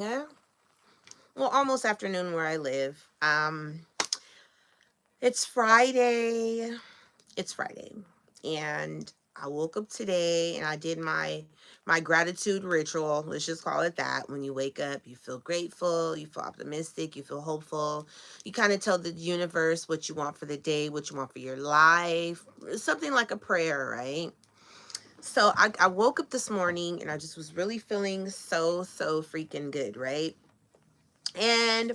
Well, almost afternoon where I live. It's Friday. It's Friday. And I woke up today and I did my gratitude ritual. Let's just call it that. When you wake up, you feel grateful, you feel optimistic, you feel hopeful. You kind of tell the universe what you want for the day, what you want for your life. Something like a prayer, right? So I woke up this morning and I just was really feeling so freaking good, right? And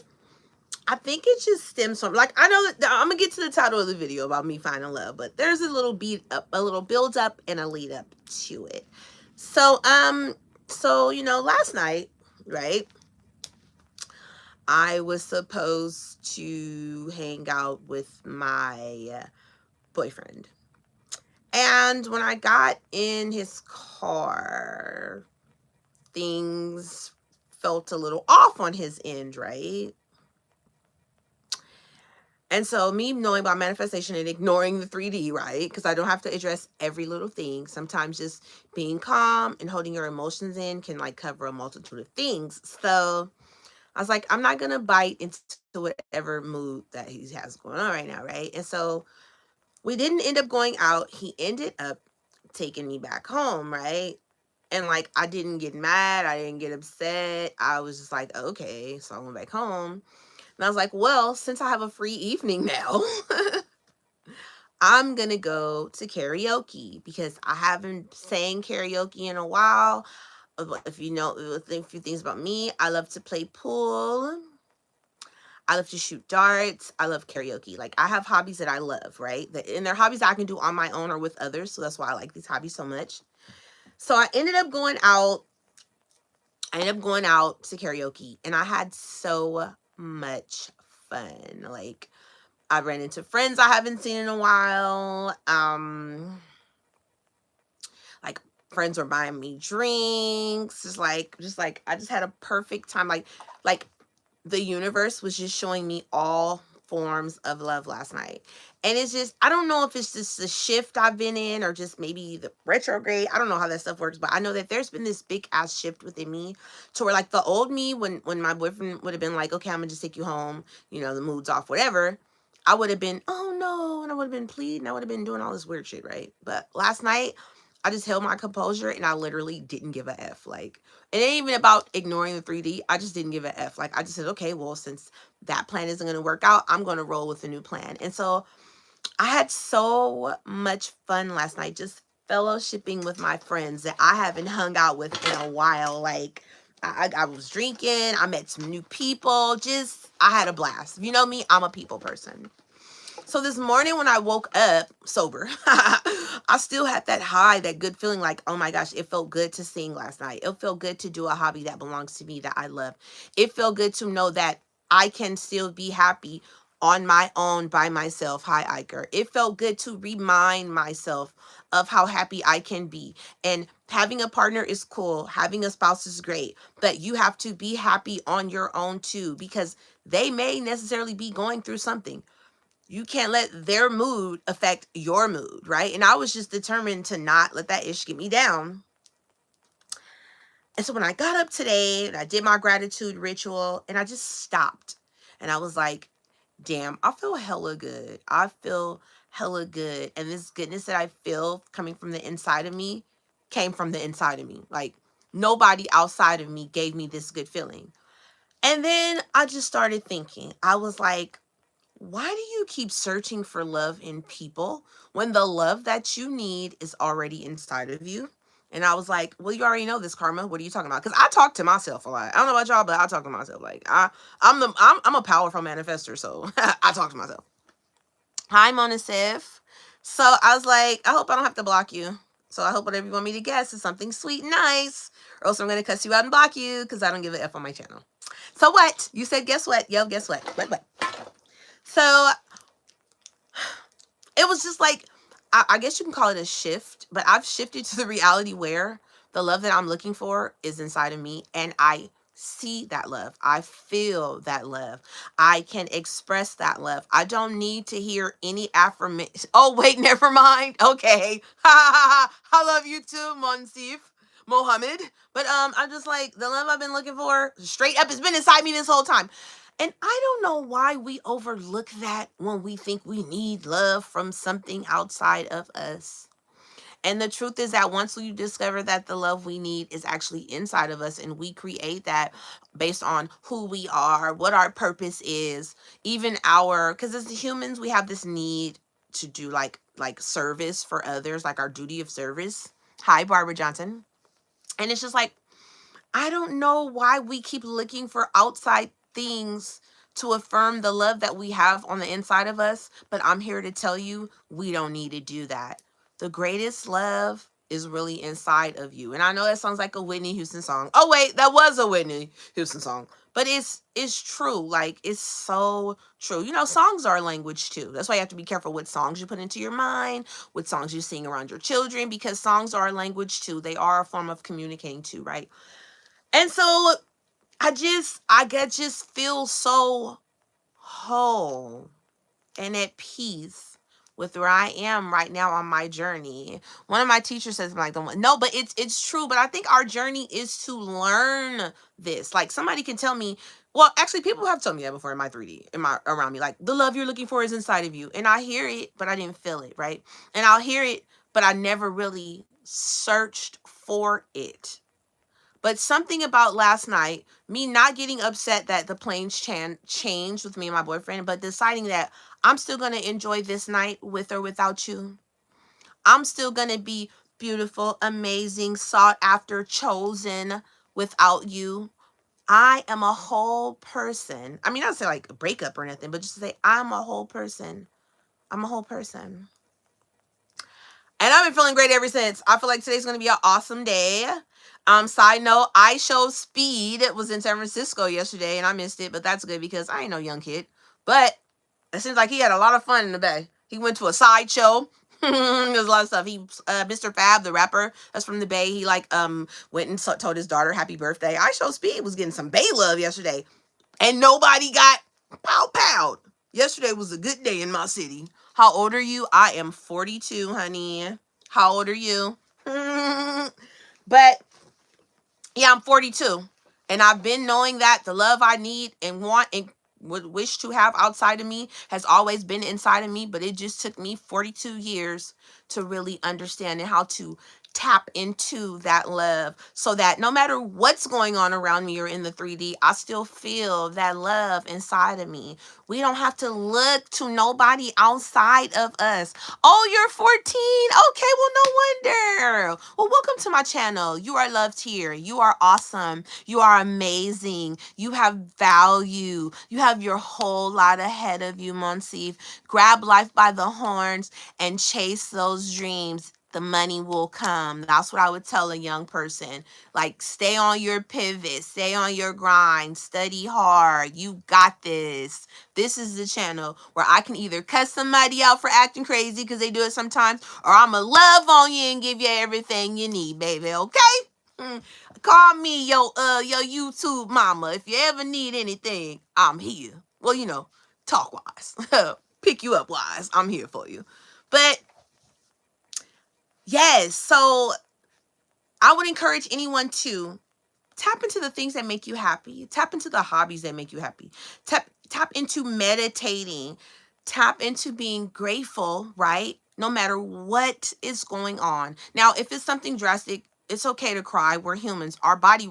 I think it just stems from, like, I know that I'm gonna get to the title of the video about me finding love, but there's a little beat up, a little build up and a lead up to it. So last night, right, I was supposed to hang out with my boyfriend. And when I got in his car, things felt a little off on his end, right? And so, me knowing about manifestation and ignoring the 3D, right? Because I don't have to address every little thing. Sometimes just being calm and holding your emotions in can like cover a multitude of things. So I was like, I'm not gonna bite into whatever mood that he has going on right now, right? And so we didn't end up going out. He ended up taking me back home, right? And like, I didn't get mad, I didn't get upset. I was just like, okay. So I went back home. And I was like, well, since I have a free evening now, I'm going to go to karaoke because I haven't sang karaoke in a while. If you know a few things about me, I love to play pool. I love to shoot darts. I love karaoke. Like, I have hobbies that I love, right? And they're hobbies I can do on my own or with others. So that's why I like these hobbies so much. So I ended up going out. I ended up going out to karaoke and I had so much fun. Like, I ran into friends I haven't seen in a while. Like, friends were buying me drinks. Just like I just had a perfect time. Like the universe was just showing me all forms of love last night. And it's just, I don't know if it's just the shift I've been in or just maybe the retrograde. I don't know how that stuff works, but I know that there's been this big ass shift within me to where, like, the old me, when my boyfriend would have been like, okay, I'm gonna just take you home, the mood's off, whatever. I would have been, oh no, and I would have been pleading, I would have been doing all this weird shit, right? But last night, I just held my composure and I literally didn't give a F. Like, it ain't even about ignoring the 3D. I just didn't give a F. Like, I just said, okay, well, since that plan isn't going to work out, I'm going to roll with a new plan. And so I had so much fun last night, just fellowshipping with my friends that I haven't hung out with in a while. Like, I was drinking, I met some new people, just, I had a blast. You know me, I'm a people person. So this morning when I woke up sober, I still had that high, that good feeling like, oh my gosh, it felt good to sing last night. It felt good to do a hobby that belongs to me that I love. It felt good to know that I can still be happy on my own by myself. Hi, Iker. It felt good to remind myself of how happy I can be. And having a partner is cool. Having a spouse is great. But you have to be happy on your own too, because they may necessarily be going through something. You can't let their mood affect your mood, right? And I was just determined to not let that ish get me down. And so when I got up today and I did my gratitude ritual and I just stopped and I was like, damn, I feel hella good. I feel hella good. And this goodness that I feel coming from the inside of me came from the inside of me. Like, nobody outside of me gave me this good feeling. And then I just started thinking, I was like, why do you keep searching for love in people when the love that you need is already inside of you? And I was like, well, you already know this, Karma. What are you talking about? Because I talk to myself a lot. I don't know about y'all, but I talk to myself. Like, I'm a powerful manifester, so I talk to myself. Hi, Mona Sif. So I was like, I hope I don't have to block you. So I hope whatever you want me to guess is something sweet and nice, or else I'm gonna cuss you out and block you because I don't give a F on my channel. So what? You said guess what? Yo, guess what? What? So it was just like, I guess you can call it a shift, but I've shifted to the reality where the love that I'm looking for is inside of me, and I see that love. I feel that love. I can express that love. I don't need to hear any affirmation. Oh, wait, never mind. Okay. I love you too, Monsif. Mohammed. But I'm just like, the love I've been looking for, straight up, it's been inside me this whole time. And I don't know why we overlook that when we think we need love from something outside of us. And the truth is that once you discover that the love we need is actually inside of us, and we create that based on who we are, what our purpose is, even our, because as humans, we have this need to do like service for others, like our duty of service. Hi, Barbara Johnson. And it's just like, I don't know why we keep looking for outside things to affirm the love that we have on the inside of us, but I'm here to tell you we don't need to do that. The greatest love is really inside of you. And I know that sounds like a Whitney Houston song. Oh wait, that was a Whitney Houston song. But it's true. Like, it's so true. You know, songs are a language too. That's why you have to be careful what songs you put into your mind, what songs you sing around your children, because songs are a language too. They are a form of communicating too, right? And so I just feel so whole and at peace with where I am right now on my journey. One of my teachers says, like, no, but it's true. But I think our journey is to learn this. Like, somebody can tell me, well, actually, people have told me that before in my 3D, around me, like, the love you're looking for is inside of you. And I hear it, but I didn't feel it, right? And I'll hear it, but I never really searched for it. But something about last night, me not getting upset that the plans changed with me and my boyfriend, but deciding that I'm still going to enjoy this night with or without you. I'm still going to be beautiful, amazing, sought after, chosen without you. I am a whole person. I mean, not to say like a breakup or anything, but just to say I'm a whole person. I'm a whole person. And I've been feeling great ever since. I feel like today's going to be an awesome day. Side note, I Show Speed was in San Francisco yesterday and I missed it, but that's good because I ain't no young kid. But it seems like he had a lot of fun in the Bay. He went to a sideshow. There's a lot of stuff. He, Mr. Fab, the rapper that's from the Bay, he like went and told his daughter happy birthday. I Show Speed was getting some Bay love yesterday, and nobody got pow. Yesterday was a good day in my city. How old are you? I am 42, honey. How old are you? But yeah, I'm 42. And I've been knowing that the love I need and want and would wish to have outside of me has always been inside of me, but it just took me 42 years to really understand and how to tap into that love, so that no matter what's going on around me or in the 3D, I still feel that love inside of me. We don't have to look to nobody outside of us. Oh, you're 14. Okay, well, no wonder. Well, welcome to my channel. You are loved here. You are awesome. You are amazing. You have value. You have your whole lot ahead of you, Monsif. Grab life by the horns and chase those dreams. The money will come. That's what I would tell a young person. Like, stay on your pivot, stay on your grind, study hard. You got this. This is the channel where I can either cuss somebody out for acting crazy because they do it sometimes, or I'ma love on you and give you everything you need, baby. Okay? Call me your YouTube mama. If you ever need anything, I'm here. Well, you know, talk wise. Pick you up wise. I'm here for you. But yes, so I would encourage anyone to tap into the things that make you happy. Tap into the hobbies that make you happy. Tap into meditating. Tap into being grateful, right? No matter what is going on. Now, if it's something drastic, it's okay to cry. We're humans. Our body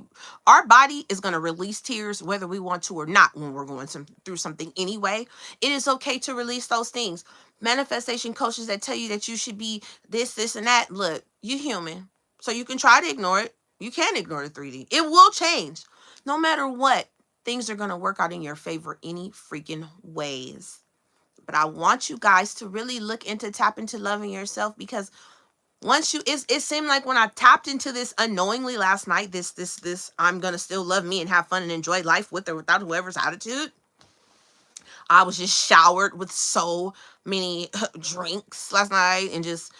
is going to release tears whether we want to or not when we're going through something anyway. It is okay to release those things. Manifestation coaches that tell you that you should be this, and that. Look, you human. So you can try to ignore it. You can ignore the 3D. It will change. No matter what, things are going to work out in your favor any freaking ways. But I want you guys to really look into tap into loving yourself, because once it seemed like when I tapped into this unknowingly last night, this I'm going to still love me and have fun and enjoy life with or without whoever's attitude. I was just showered with so many drinks last night and just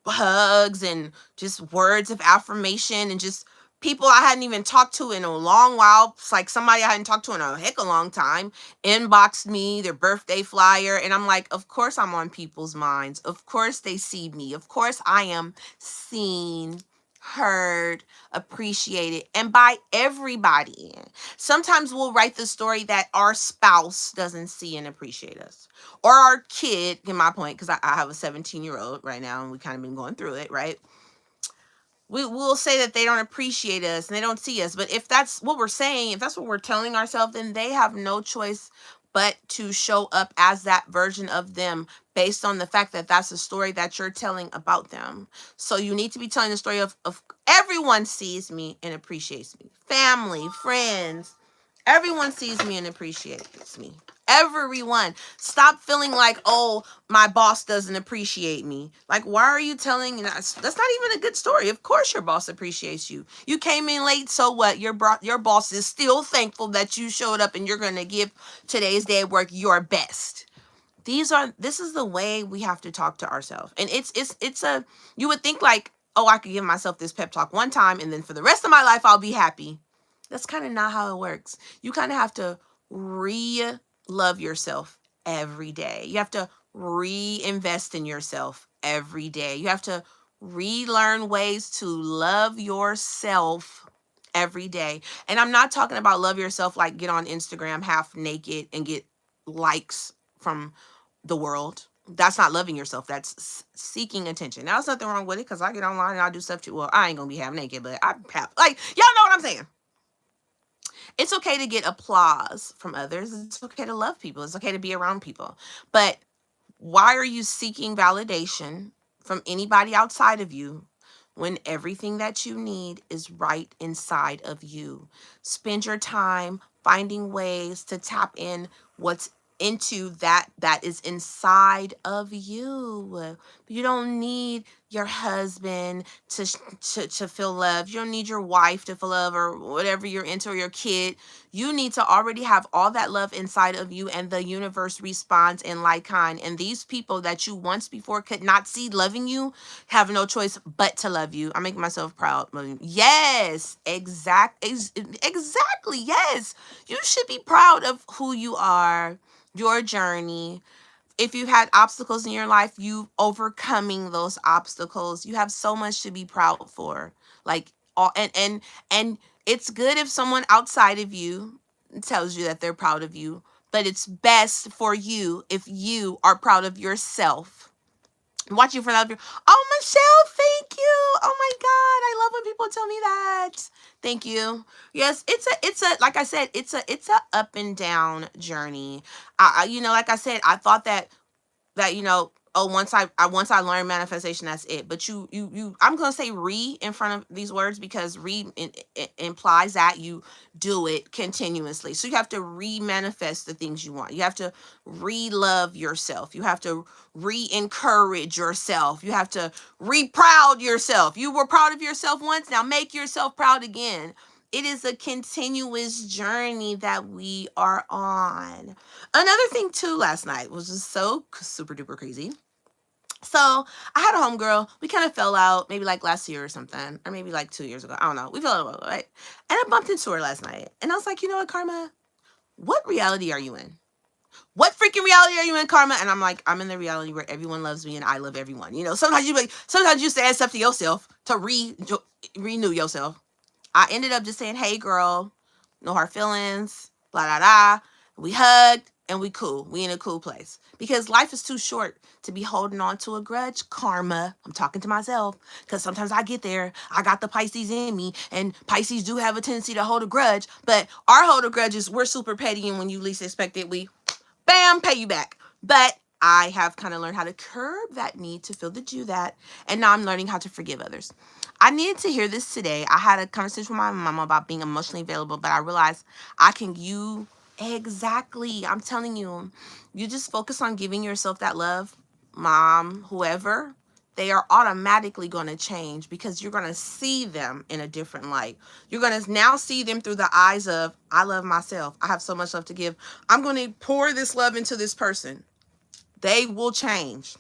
hugs and just words of affirmation and just people I hadn't even talked to in a long while. It's like somebody I hadn't talked to in a heck of a long time inboxed me their birthday flyer. And I'm like, of course I'm on people's minds. Of course they see me. Of course I am seen, heard, appreciated, and by everybody. Sometimes we'll write the story that our spouse doesn't see and appreciate us, or our kid, get my point, because I have a 17-year-old right now, and we kind of been going through it, right? We will say that they don't appreciate us and they don't see us. But if that's what we're saying, if that's what we're telling ourselves, then they have no choice but to show up as that version of them based on the fact that that's the story that you're telling about them. So you need to be telling the story of everyone sees me and appreciates me. Family, friends, everyone sees me and appreciates me. Everyone. Stop feeling like, oh, my boss doesn't appreciate me. Like, why are you telling that's not even a good story. Of course your boss appreciates you. You came in late, so what? Your boss is still thankful that you showed up and you're going to give today's day of work your best. This is the way we have to talk to ourselves. And it's a, you would think like, oh, I could give myself this pep talk one time and then for the rest of my life I'll be happy. That's kind of not how it works. You kind of have to love yourself every day. You have to reinvest in yourself every day. You have to relearn ways to love yourself every day. And I'm not talking about love yourself like get on Instagram half naked and get likes from the world. That's not loving yourself. That's seeking attention. Now, there's nothing wrong with it because I get online and I do stuff too. Well, I ain't gonna be half naked, but I have, like, y'all know what I'm saying. It's okay to get applause from others. It's okay to love people. It's okay to be around people. But why are you seeking validation from anybody outside of you when everything that you need is right inside of you? Spend your time finding ways to tap in what's into that is inside of you. You don't need your husband to feel love. You don't need your wife to feel love or whatever you're into, or your kid. You need to already have all that love inside of you, and the universe responds in like kind. And these people that you once before could not see loving you have no choice but to love you. I'm making myself proud. Yes, exactly. Yes. You should be proud of who you are, your journey. If you've had obstacles in your life, you overcoming those obstacles. You have so much to be proud for. Like all and it's good if someone outside of you tells you that they're proud of you, but it's best for you if you are proud of yourself. Watch you for that. Oh, Michelle, thank you. Oh my God, I love when people tell me that. Thank you. Yes, it's a like I said, it's a up and down journey. Like I said, I thought that oh, once I learned manifestation, that's it. But I'm gonna say in front of these words because implies that you do it continuously. So you have to manifest the things you want. You have to love yourself. You have to encourage yourself. You have to proud yourself. You were proud of yourself once, now make yourself proud again. It is a continuous journey that we are on. Another thing too last night was just so super duper crazy. So I had a homegirl. We kind of fell out maybe like last year or something, or maybe like 2 years ago. I don't know. We fell out, right? And I bumped into her last night. And I was like, you know what, Karma? What reality are you in? What freaking reality are you in, Karma? And I'm like, I'm in the reality where everyone loves me and I love everyone. Sometimes you say stuff to yourself to renew yourself. I ended up just saying, hey, girl, no hard feelings, blah, blah, blah. We hugged and we cool. We in a cool place. Because life is too short to be holding on to a grudge, Karma. I'm talking to myself because sometimes I get there. I got the Pisces in me, and Pisces do have a tendency to hold a grudge. But our hold a grudge is we're super petty, and when you least expect it, we, bam, pay you back. But I have kind of learned how to curb that need to feel to do that. And now I'm learning how to forgive others. I needed to hear this today. I had a conversation with my mama about being emotionally available, but I realized exactly. I'm telling you, you just focus on giving yourself that love, mom, whoever, they are automatically going to change because you're going to see them in a different light. You're going to now see them through the eyes of, I love myself. I have so much love to give. I'm going to pour this love into this person. They will change.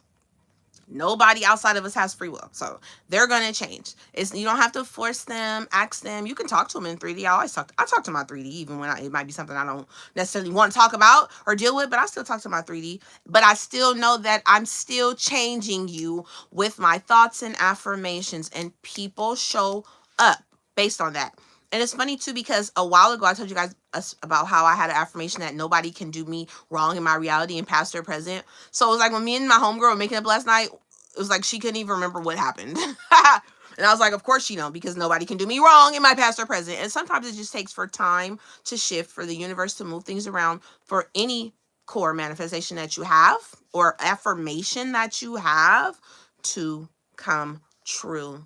Nobody outside of us has free will. So they're gonna change. It's, you don't have to force them, ask them. You can talk to them in 3D. I talk to my 3D even when it might be something I don't necessarily want to talk about or deal with, but I still talk to my 3D. But I still know that I'm still changing you with my thoughts and affirmations, and people show up based on that. And it's funny too, because a while ago I told you guys about how I had an affirmation that nobody can do me wrong in my reality, in past or present. So it was like when me and my homegirl were making up last night, it was like she couldn't even remember what happened. And I was like, of course she know, because nobody can do me wrong in my past or present. And sometimes it just takes for time to shift, for the universe to move things around, for any core manifestation that you have or affirmation that you have to come true,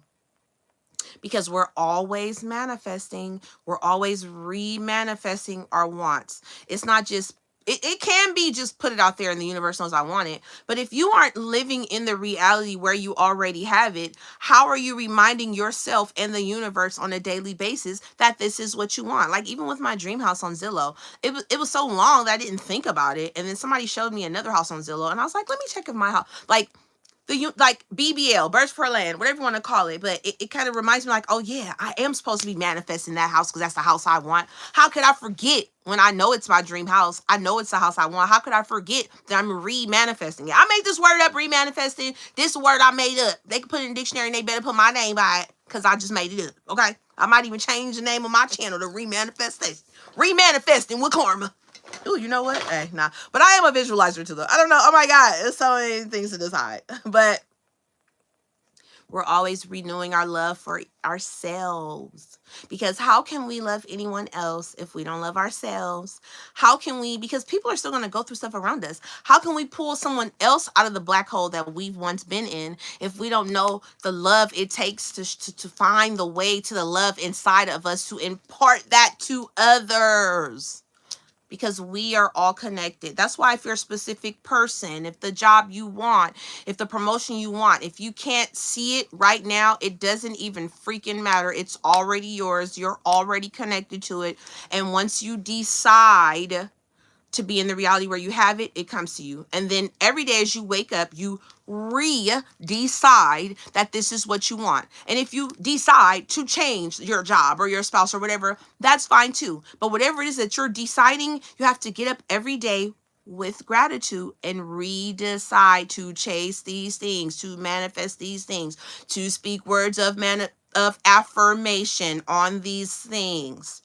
because we're always manifesting. We're always re-manifesting our wants. It's not just, it can be just put it out there and the universe knows I want it. But if you aren't living in the reality where you already have it, how are you reminding yourself and the universe on a daily basis that this is what you want? Like even with my dream house on Zillow, it was so long that I didn't think about it. And then somebody showed me another house on Zillow and I was like, let me check if my house, like BBL, Birds per Land, whatever you want to call it. But it kind of reminds me like, oh yeah, I am supposed to be manifesting that house because that's the house I want. How could I forget when I know it's my dream house? I know it's the house I want. How could I forget that I'm re-manifesting it? I made this word up, re-manifesting. This word I made up. They can put it in the dictionary and they better put my name by it because I just made it up, okay? I might even change the name of my channel to Remanifestation. Remanifesting with Karma. Ooh, you know what? Hey, nah. But I am a visualizer too, though. I don't know. Oh my God. There's so many things to decide. But we're always renewing our love for ourselves. Because how can we love anyone else if we don't love ourselves? How can we, because people are still going to go through stuff around us. How can we pull someone else out of the black hole that we've once been in if we don't know the love it takes to find the way to the love inside of us to impart that to others? Because we are all connected. That's why if you're a specific person, if the job you want, if the promotion you want, if you can't see it right now, it doesn't even freaking matter. It's already yours. You're already connected to it. And once you decide to be in the reality where you have it, it comes to you. And then every day as you wake up, you decide that this is what you want. And if you decide to change your job or your spouse or whatever, that's fine too. But whatever it is that you're deciding, you have to get up every day with gratitude and redecide to chase these things, to manifest these things, to speak words of affirmation on these things.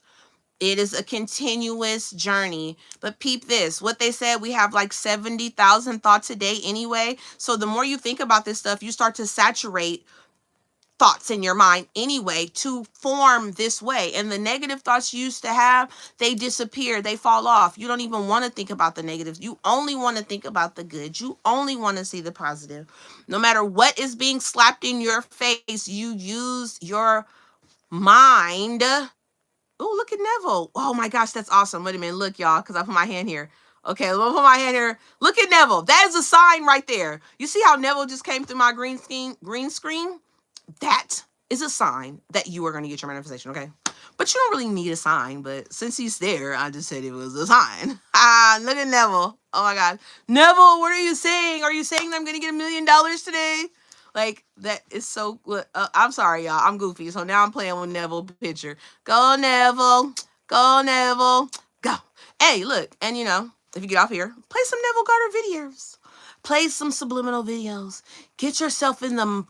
It is a continuous journey. But peep this, what they said, we have like 70,000 thoughts a day anyway. So the more you think about this stuff, you start to saturate thoughts in your mind anyway to form this way. And the negative thoughts you used to have, they disappear, they fall off. You don't even want to think about the negatives. You only want to think about the good. You only want to see the positive. No matter what is being slapped in your face, you use your mind. Oh, look at Neville. Oh my gosh, that's awesome. Wait a minute. Look, y'all, because I put my hand here. Okay, let me put my hand here. Look at Neville. That is a sign right there. You see how Neville just came through my green screen? That is a sign that you are going to get your manifestation, okay? But you don't really need a sign, but since he's there, I just said it was a sign. Look at Neville. Oh my God. Neville, what are you saying? Are you saying that I'm going to get $1 million today? Like, that is so good. I'm sorry, y'all. I'm goofy. So now I'm playing with Neville picture. Go, Neville. Go, Neville. Go. Hey, look. And, if you get off here, play some Neville Carter videos. Play some subliminal videos. Get yourself in the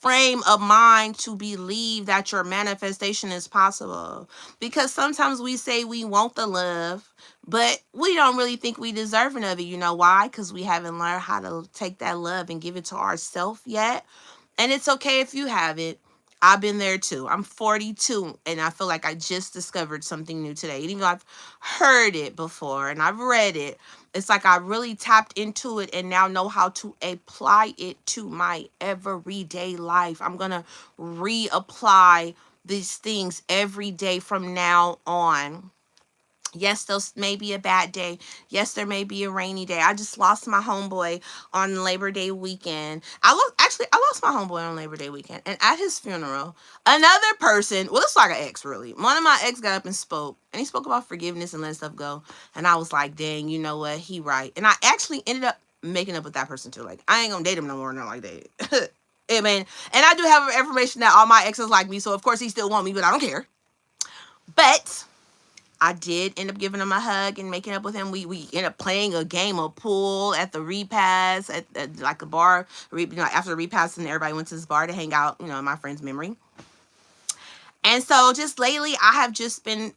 frame of mind to believe that your manifestation is possible. Because sometimes we say we want the love, but we don't really think we deserving of it. You know why? Because we haven't learned how to take that love and give it to ourselves yet. And it's okay if you haven't. I've been there too. I'm 42 and I feel like I just discovered something new today. And even though I've heard it before and I've read it, it's like I really tapped into it and now know how to apply it to my everyday life. I'm going to reapply these things every day from now on. Yes, those may be a bad day. Yes, there may be a rainy day. I just lost my homeboy on Labor Day weekend. I lost my homeboy on Labor Day weekend. And at his funeral, another person, well, it's like an ex, really. One of my ex got up and spoke. And he spoke about forgiveness and letting stuff go. And I was like, dang, you know what? He right. And I actually ended up making up with that person too. Like, I ain't gonna date him no more, not like that. I mean, and I do have information that all my exes like me, so of course he still want me, but I don't care. But I did end up giving him a hug and making up with him. We ended up playing a game of pool at the repass at like a bar. After the repass, and everybody went to this bar to hang out, in my friend's memory. And so just lately, I have just been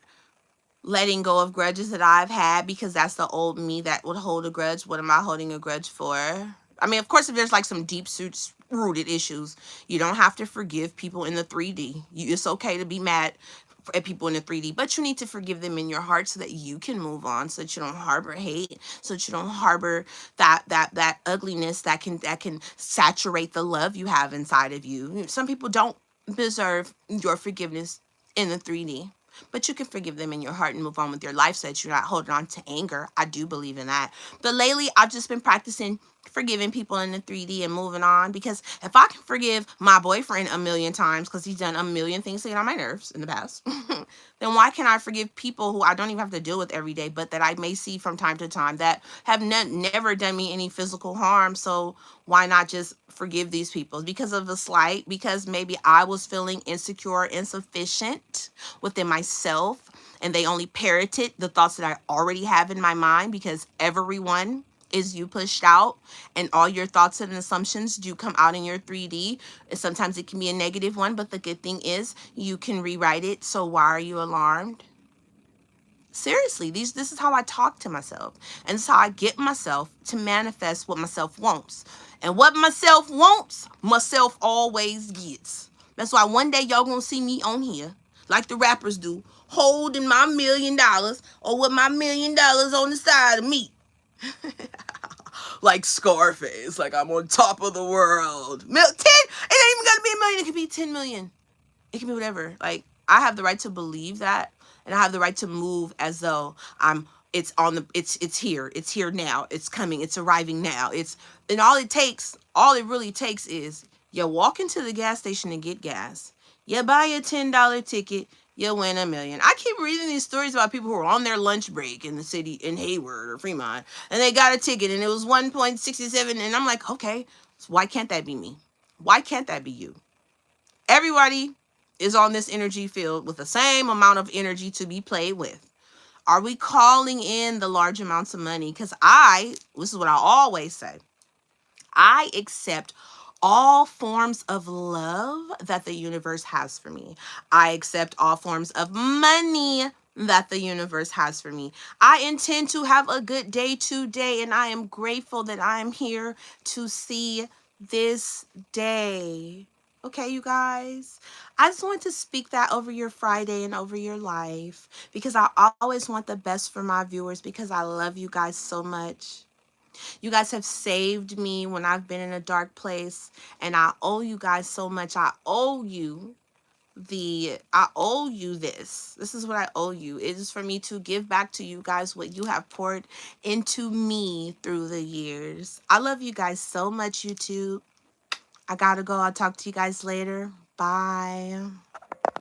letting go of grudges that I've had, because that's the old me that would hold a grudge. What am I holding a grudge for? I mean, of course, if there's like some deep rooted issues, you don't have to forgive people in the 3D. It's okay to be mad at people in the 3D, but you need to forgive them in your heart so that you can move on, so that you don't harbor hate, so that you don't harbor that ugliness that can saturate the love you have inside of you. Some people don't deserve your forgiveness in the 3D, but you can forgive them in your heart and move on with your life so that you're not holding on to anger. I do believe in that. But lately, I've just been practicing forgiving people in the 3D and moving on, because if I can forgive my boyfriend a million times because he's done a million things to get on my nerves in the past, then why can't I forgive people who I don't even have to deal with every day, but that I may see from time to time that have never done me any physical harm? So why not just forgive these people because of a slight, because maybe I was feeling insecure, insufficient within myself, and they only parroted the thoughts that I already have in my mind, because everyone is you pushed out, and all your thoughts and assumptions do come out in your 3D. Sometimes it can be a negative one, but the good thing is you can rewrite it. So why are you alarmed? Seriously, this is how I talk to myself, and it's how I get myself to manifest what myself wants. And what myself wants, myself always gets. That's why one day y'all gonna see me on here, like the rappers do, holding my $1 million, or with my $1 million on the side of me. Like Scarface, like I'm on top of the world. 10, it ain't even gotta be $1 million, it could be 10 million. It can be whatever. Like, I have the right to believe that, and I have the right to move as though it's here now, it's coming, it's arriving now. And all it really takes is you walk into the gas station and get gas. You buy a $10 ticket, you win $1 million. I keep reading these stories about people who are on their lunch break in the city, in Hayward or Fremont, and they got a ticket and it was 1.67, and I'm like, okay, so why can't that be me? Why can't that be you? Everybody is on this energy field with the same amount of energy to be played with. Are we calling in the large amounts of money? Because this is what I always say, I accept all forms of love that the universe has for me. I accept all forms of money that the universe has for me. I intend to have a good day today, and I am grateful that I am here to see this day. Okay, you guys, I just want to speak that over your Friday and over your life, because I always want the best for my viewers, because I love you guys so much. You guys have saved me when I've been in a dark place, and I owe you guys so much. I owe you this. This is what I owe you. It is for me to give back to you guys what you have poured into me through the years. I love you guys so much, YouTube. I gotta go. I'll talk to you guys later. Bye.